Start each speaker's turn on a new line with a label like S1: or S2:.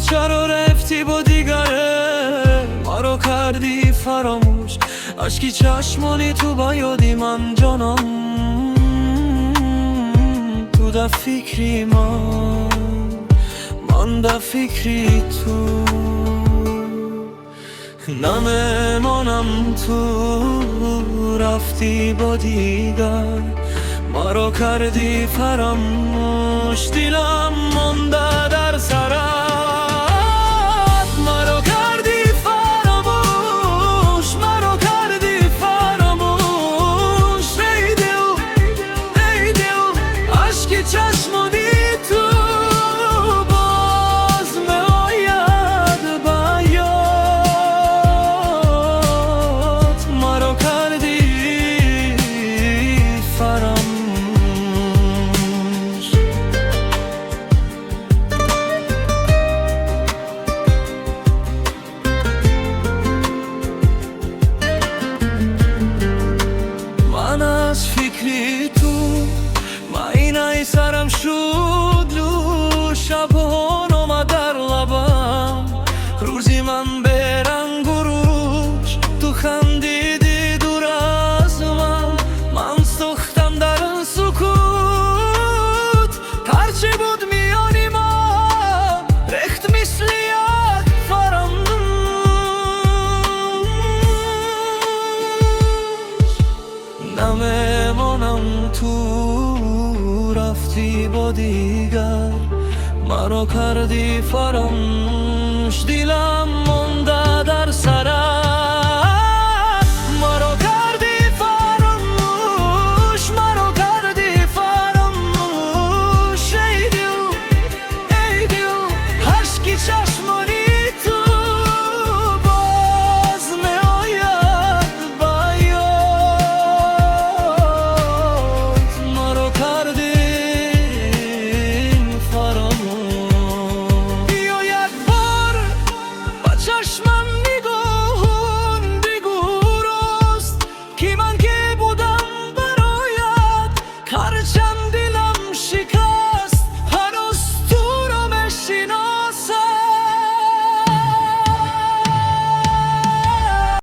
S1: چرا رفتی با دیگره، ما رو کردی فراموش. اشکی چشمانی تو با یادی من جانم، تو در فکری من در فکری تو. نمیمانم تو رفتی با دیگر، ما رو کردی فراموش. دلم مونده در سرت، ما رو کردی فراموش، ما رو کردی فراموش. ای دل عشق چشمانی تو باز میآید به یاد، ما رو کردی فراموش. من از فکری تو ماینای سرم شد لو، شبان آمد در لبم، روزی من به رنگ و روش. تو خندیدی دور از من سوختم در سکوت. هرچی بود میانی ما ریخت مثل یک فراموش. نمیمانم تو رفتی با دیگر، ما رو کردی فراموش. دلم مونده در سرت، ما رو کردی فراموش، ما رو کردی فراموش. ای دل عشقی چشم